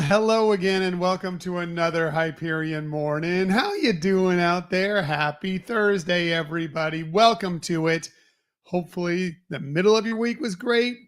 hello again and welcome to another Hyperion Morning. How you doing out there? Happy Thursday, everybody. Welcome to it. Hopefully the middle of your week was great.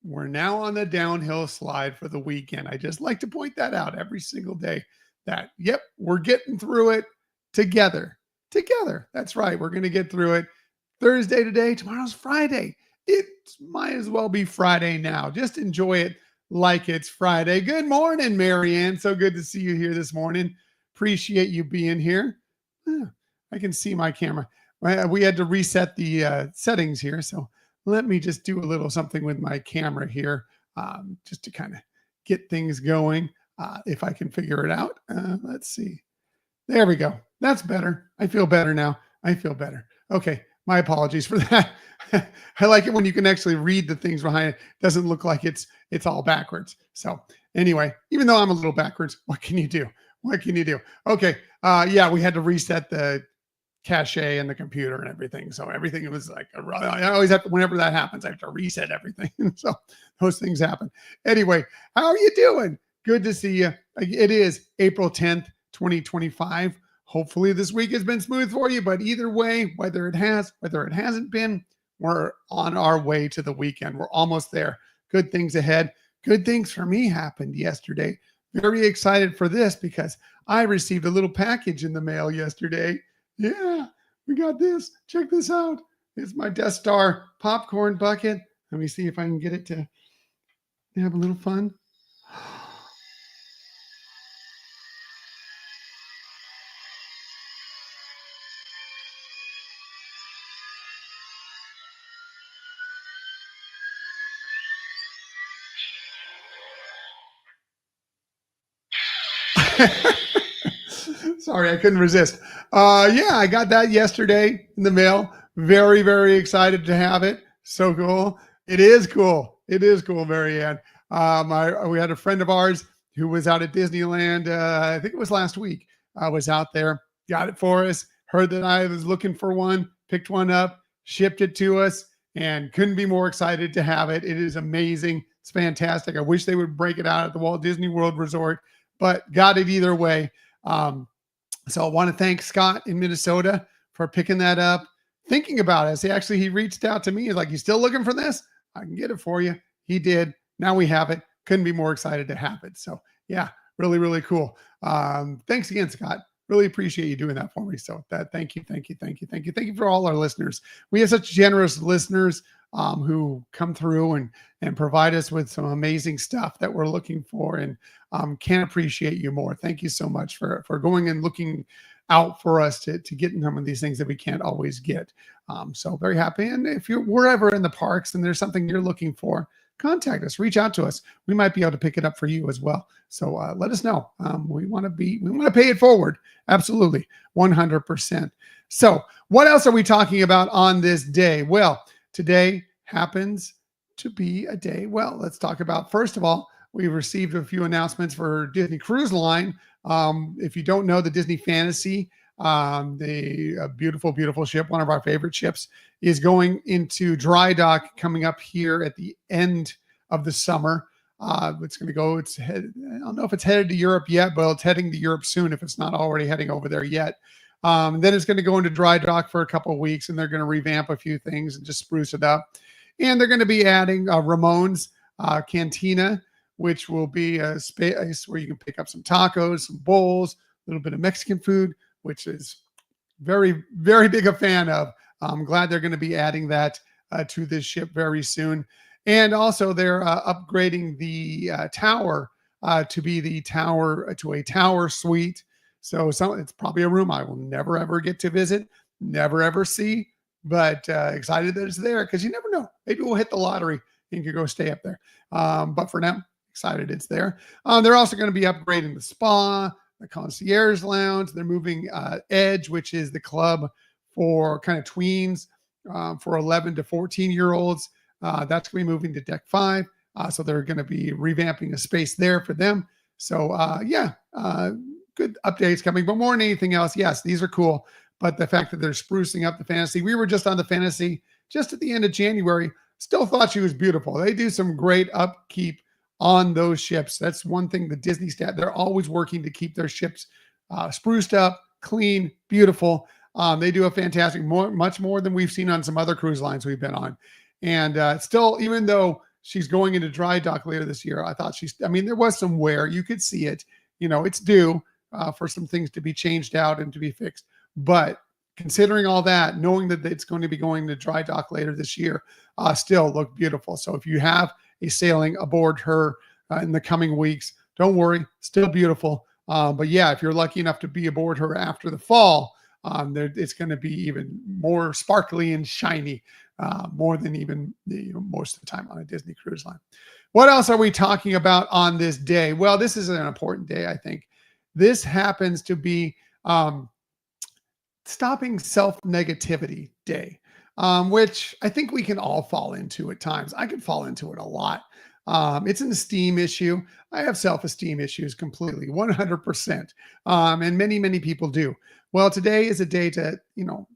We're now on the downhill slide for the weekend. I just like to point that out every single day that, yep, we're getting through it together. Together. That's right. We're going to get through it. Thursday today. Tomorrow's Friday. It might as well be Friday now. Just enjoy it like it's Friday. Good morning, Marianne. So good to see you here this morning. Appreciate you being here. I can see my camera. We had to reset the settings here. So let me just do a little something with my camera here just to kind of get things going. If I can figure it out. Let's see. There we go. That's better. I feel better now. I feel better. Okay. My apologies for that. I like it when you can actually read the things behind it. It doesn't look like it's all backwards. So anyway, even though I'm a little backwards, what can you do? What can you do? Okay. Yeah, we had to reset the cache and the computer and everything. So everything was like, I always have to, whenever that happens, I have to reset everything. So those things happen. Anyway, how are you doing? Good to see you. It is April 10th, 2025. Hopefully this week has been smooth for you, but either way, whether it has, whether it hasn't been, we're on our way to the weekend. We're almost there. Good things ahead. Good things for me happened yesterday. Very excited for this because I received a little package in the mail yesterday. Yeah, we got this. Check this out. It's my Death Star popcorn bucket. Let me see if I can get it to have a little fun. Sorry, I couldn't resist. Yeah, I got that yesterday in the mail. Very, very excited to have it. So cool. It is cool. It is cool, Marianne. We had a friend of ours who was out at Disneyland. I think it was last week. I was out there, got it for us. Heard that I was looking for one, picked one up, shipped it to us, and couldn't be more excited to have it. It is amazing. It's fantastic. I wish they would break it out at the Walt Disney World Resort, but got it either way. So I want to thank Scott in Minnesota for picking that up, thinking about us. He reached out to me. He's like, you still looking for this? I can get it for you. He did. Now we have it. Couldn't be more excited to have it. So yeah, really, really cool. Thanks again, Scott. Really appreciate you doing that for me. So thank you for all our listeners. We have such generous listeners who come through and provide us with some amazing stuff that we're looking for, and can't appreciate you more. Thank you so much for going and looking out for us to get some of these things that we can't always get. So very happy. And if we're ever in the parks and there's something you're looking for, contact us, reach out to us. We might be able to pick it up for you as well. So let us know. We want to pay it forward. Absolutely. 100%. So what else are we talking about on this day? Well, today happens to be a day. Well, let's talk about, first of all, we received a few announcements for Disney Cruise Line. If you don't know, the Disney Fantasy, the beautiful, beautiful ship, one of our favorite ships, is going into dry dock coming up here at the end of the summer. It's going to go, I don't know if it's headed to Europe yet, but it's heading to Europe soon if it's not already heading over there yet. Then it's going to go into dry dock for a couple of weeks, and they're going to revamp a few things and just spruce it up. And they're going to be adding Ramon's Cantina, which will be a space where you can pick up some tacos, some bowls, a little bit of Mexican food, which is very, very big a fan of. I'm glad they're going to be adding that to this ship very soon. And also they're upgrading the tower to be a tower suite. So it's probably a room I will never, ever get to visit, never, ever see, but excited that it's there because you never know. Maybe we'll hit the lottery and you can go stay up there. But for now, excited it's there. They're also going to be upgrading the spa, the concierge lounge. They're moving Edge, which is the club for kind of tweens, for 11 to 14-year-olds. That's going to be moving to Deck 5. So they're going to be revamping a space there for them. So good updates coming. But more than anything else, yes, these are cool. But the fact that they're sprucing up the Fantasy, we were just on the Fantasy just at the end of January, still thought she was beautiful. They do some great upkeep on those ships. That's one thing the Disney staff, they're always working to keep their ships spruced up, clean, beautiful. They do a fantastic, much more than we've seen on some other cruise lines we've been on. And still, even though she's going into dry dock later this year, I mean, there was some wear. You could see it. It's due for some things to be changed out and to be fixed. But considering all that, knowing that it's going to be going to dry dock later this year, still look beautiful. So if you have a sailing aboard her in the coming weeks, don't worry, still beautiful. But yeah, if you're lucky enough to be aboard her after the fall, it's going to be even more sparkly and shiny, more than even most of the time on a Disney cruise line. What else are we talking about on this day? Well, this is an important day, I think. This happens to be Stopping Self-Negativity Day, which I think we can all fall into at times. I can fall into it a lot. It's an esteem issue. I have self-esteem issues completely, 100%. And many, many people do. Well, today is a day to,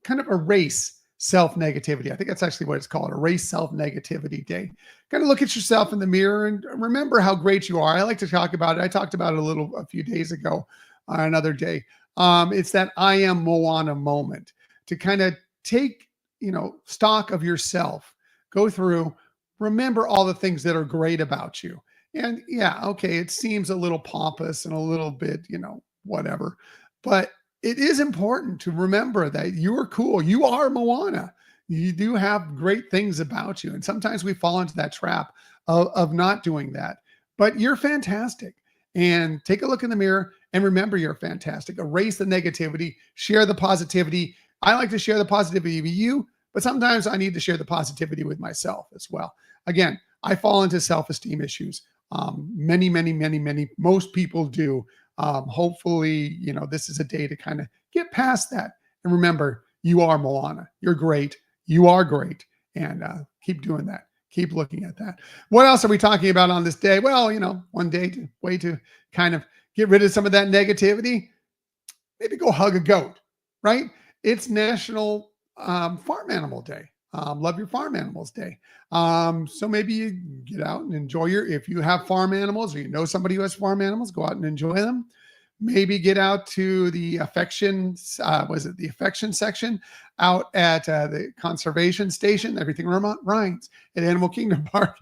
kind of erase self-negativity. I think that's actually what it's called, Erase Self-Negativity Day. Kind of look at yourself in the mirror and remember how great you are. I like to talk about it. I talked about it a few days ago on another day. It's that I am Moana moment to kind of take, stock of yourself, go through, remember all the things that are great about you. And yeah, okay, it seems a little pompous and a little bit, whatever, but it is important to remember that you are cool. You are Moana. You do have great things about you. And sometimes we fall into that trap of not doing that, but you're fantastic. And take a look in the mirror and remember you're fantastic. Erase the negativity, share the positivity. I like to share the positivity with you, but sometimes I need to share the positivity with myself as well. Again, I fall into self-esteem issues. Many, many, many, many, most people do. Hopefully, this is a day to kind of get past that. And remember, you are Moana. You're great. You are great. And keep doing that. Keep looking at that. What else are we talking about on this day? Well, one way to kind of get rid of some of that negativity, maybe go hug a goat, right? It's National Farm Animal Day. Love Your Farm Animals Day. So maybe you get out and enjoy if you have farm animals or somebody who has farm animals, go out and enjoy them. Maybe get out to the affection section out at the conservation station, Everything Rhymes at Animal Kingdom Park,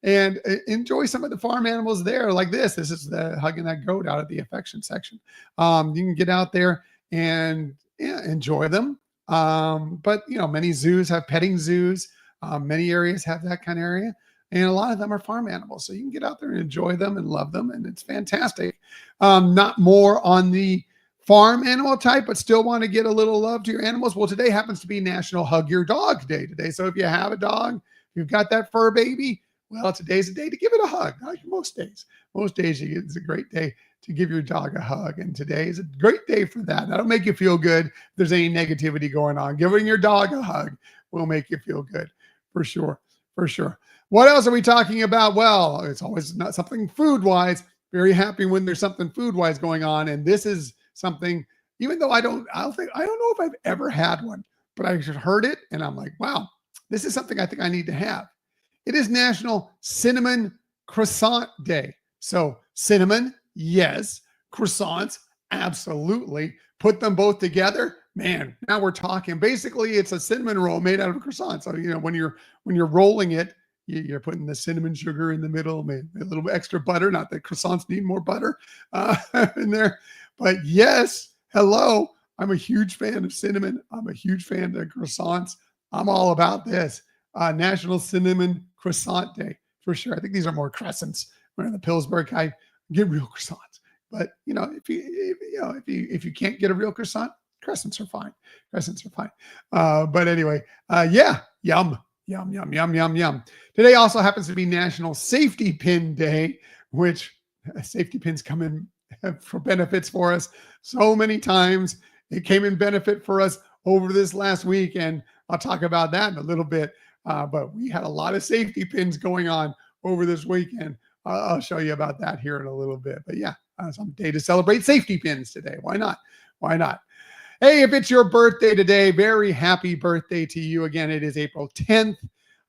and enjoy some of the farm animals there like this. This is the hugging that goat out at the affection section. You can get out there and enjoy them. But many zoos have petting zoos. Many areas have that kind of area. And a lot of them are farm animals. So you can get out there and enjoy them and love them. And it's fantastic. Not more on the farm animal type, but still want to get a little love to your animals. Well, today happens to be National Hug Your Dog Day today. So if you have a dog, you've got that fur baby, well, today's a day to give it a hug. Like most days. Most days it's a great day to give your dog a hug. And today is a great day for that. That'll make you feel good if there's any negativity going on. Giving your dog a hug will make you feel good. For sure. For sure. What else are we talking about? Well, it's always not something food-wise. Very happy when there's something food-wise going on. And this is something, even though I don't know if I've ever had one, but I just heard it and I'm like, wow, this is something I think I need to have. It is National Cinnamon Croissant Day. So cinnamon, yes. Croissants, absolutely. Put them both together. Man, now we're talking. Basically, it's a cinnamon roll made out of a croissant. So, when you're rolling it, you're putting the cinnamon sugar in the middle, maybe a little bit extra butter. Not that croissants need more butter in there. But yes, hello. I'm a huge fan of cinnamon. I'm a huge fan of croissants. I'm all about this. National Cinnamon Croissant Day for sure. I think these are more crescents. When in the Pillsbury, I get real croissants. But if you can't get a real croissant, crescents are fine. Crescents are fine. But anyway, yeah, yum. Yum, yum, yum, yum, yum. Today also happens to be National Safety Pin Day, which safety pins come in for benefits for us so many times. It came in benefit for us over this last week, and I'll talk about that in a little bit. But we had a lot of safety pins going on over this weekend. I'll show you about that here in a little bit. But yeah, some day to celebrate safety pins today. Why not? Why not? Hey, if it's your birthday today, very happy birthday to you. Again, it is April 10th.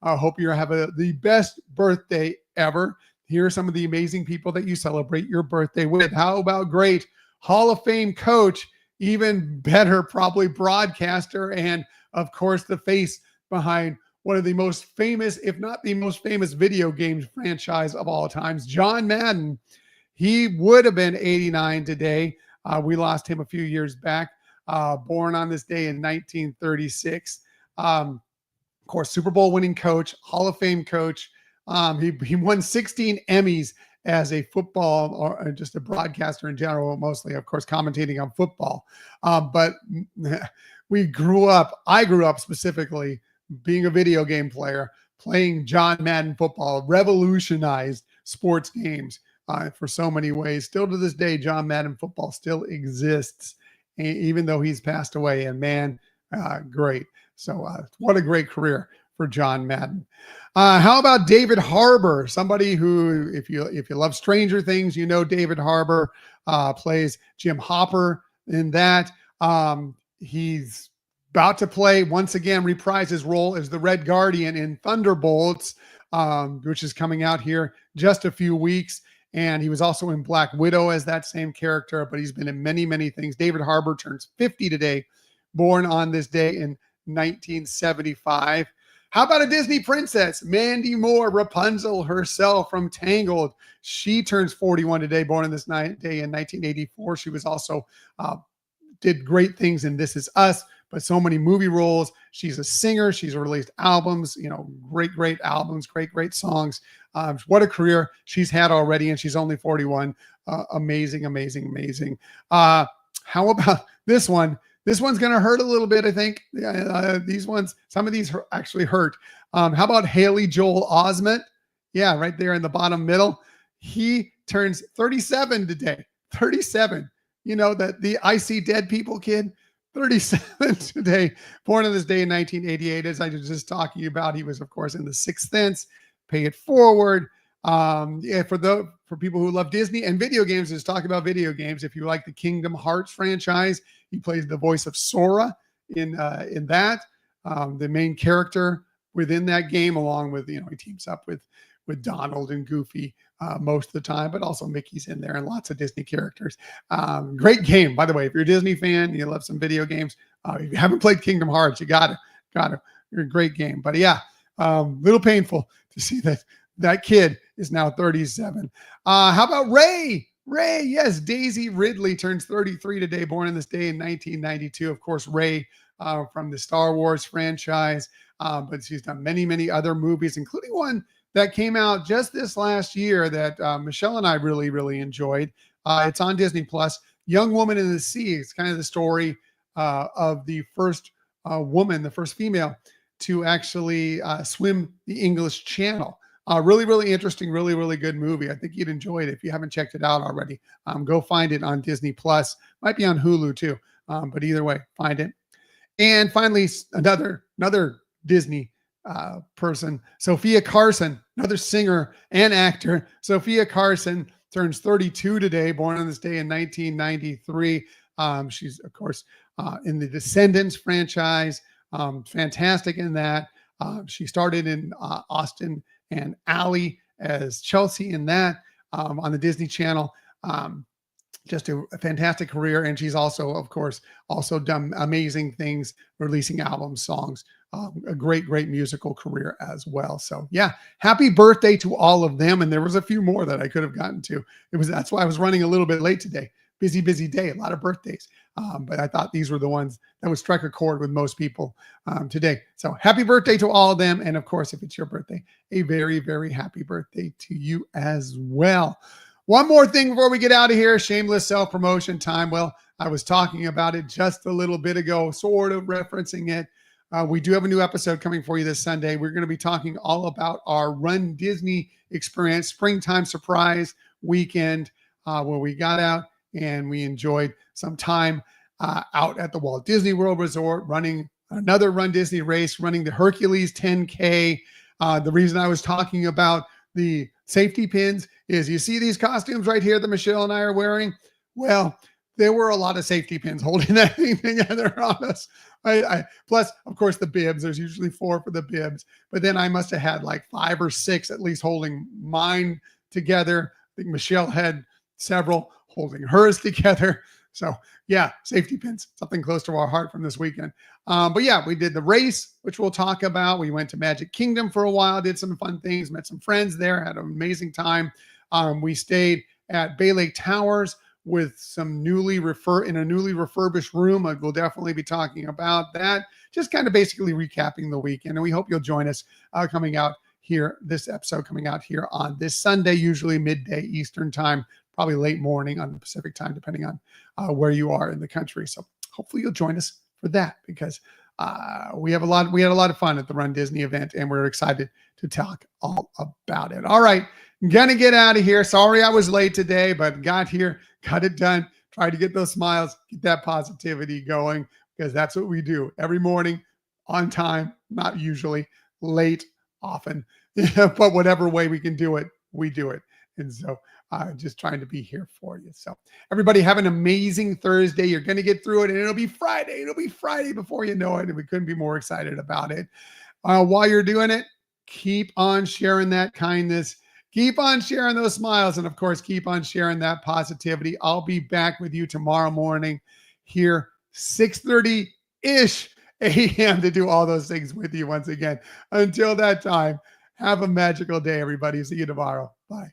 I hope you're having the best birthday ever. Here are some of the amazing people that you celebrate your birthday with. How about great Hall of Fame coach, even better, probably broadcaster, and of course, the face behind one of the most famous, if not the most famous video games franchise of all times, John Madden. He would have been 89 today. We lost him a few years back, born on this day in 1936. Of course, Super Bowl winning coach, Hall of Fame coach. He won 16 Emmys as a football or just a broadcaster in general, mostly, of course, commentating on football. But I grew up specifically being a video game player, playing John Madden football, revolutionized sports games for so many ways. Still to this day, John Madden football still exists, even though he's passed away. And man, great. So what a great career for John Madden. How about David Harbour? Somebody who, if you love Stranger Things, you know David Harbour plays Jim Hopper in that. He's about to play, once again, reprise his role as the Red Guardian in Thunderbolts, which is coming out here just a few weeks. And he was also in Black Widow as that same character, but he's been in many, many things. David Harbour turns 50 today, born on this day in 1975. How about a Disney princess, Mandy Moore, Rapunzel herself from Tangled? She turns 41 today, born on this day in 1984. She was also did great things in This Is Us, but so many movie roles. She's a singer. She's released albums, great albums, great songs. What a career she's had already, and she's only 41. Amazing. How about this one? This one's going to hurt a little bit, I think. Some of these actually hurt. How about Haley Joel Osment? Yeah, right there in the bottom middle. He turns 37 today. 37. The I See Dead People kid. 37 today. Born on this day in 1988, as I was just talking about. He was, of course, in The Sixth Sense, Pay It Forward. For people who love Disney and video games, just talk about video games. If you like the Kingdom Hearts franchise, he plays the voice of Sora in that. The main character within that game, along with, he teams up with Donald and Goofy most of the time, but also Mickey's in there and lots of Disney characters. Great game, by the way. If you're a Disney fan, you love some video games. If you haven't played Kingdom Hearts, you got it. You're a great game. But yeah, little painful to see that kid is now 37. How about Ray? Ray, yes, Daisy Ridley turns 33 today, born on this day in 1992. Of course, Ray from the Star Wars franchise, but she's done many other movies, including one that came out just this last year that Michelle and I really enjoyed. It's on Disney Plus. Young Woman in the Sea. It's kind of the story of the first woman, the first female to actually swim the English Channel. Really interesting, really good movie. I think you'd enjoy it if you haven't checked it out already. Go find it on Disney Plus. Might be on Hulu too, but either way, find it. And finally, another Disney person, Sophia Carson, another singer and actor. Sophia Carson turns 32 today, born on this day in 1993. She's, of course, in the Descendants franchise. Fantastic in that. She started in Austin and Ally as Chelsea in that on the Disney Channel. Just a fantastic career. And she's also, of course, done amazing things, releasing albums, songs, a great musical career as well. So yeah, happy birthday to all of them. And there was a few more that I could have gotten to. That's why I was running a little bit late today. Busy day, a lot of birthdays. But I thought these were the ones that would strike a chord with most people today. So happy birthday to all of them. And of course, if it's your birthday, a very happy birthday to you as well. One more thing before we get out of here, shameless self-promotion time. Well, I was talking about it just a little bit ago, sort of referencing it. We do have a new episode coming for you this Sunday. We're going to be talking all about our Run Disney experience, springtime surprise weekend, where we got out and we enjoyed some time out at the Walt Disney World Resort, running another Run Disney race, running the Hercules 10K. The reason I was talking about the safety pins is you see these costumes right here that Michelle and I are wearing? Well, there were a lot of safety pins holding that thing together on us. Plus, of course, the bibs. There's usually 4 for the bibs. But then I must have had like 5 or 6 at least holding mine together. I think Michelle had several holding hers together. So yeah, safety pins, something close to our heart from this weekend. But yeah, we did the race, which we'll talk about. We went to Magic Kingdom for a while, did some fun things, met some friends there, had an amazing time. We stayed at Bay Lake Towers with some in a newly refurbished room. We'll definitely be talking about that. Just kind of basically recapping the weekend. And we hope you'll join us this episode coming out here on this Sunday, usually midday Eastern time, probably late morning on the Pacific time, depending on where you are in the country. So hopefully you'll join us for that, because we had a lot of fun at the Run Disney event, and we're excited to talk all about it. All right, I'm gonna get out of here. Sorry I was late today, but got here, got it done. Tried to get those smiles, get that positivity going, because that's what we do every morning, on time, not usually, late, often, but whatever way we can do it, we do it. And so just trying to be here for you. So everybody have an amazing Thursday. You're going to get through it, and it'll be Friday. It'll be Friday before you know it. And we couldn't be more excited about it. While you're doing it, keep on sharing that kindness. Keep on sharing those smiles. And of course, keep on sharing that positivity. I'll be back with you tomorrow morning here, 6:30-ish a.m. to do all those things with you once again. Until that time, have a magical day, everybody. See you tomorrow. Bye.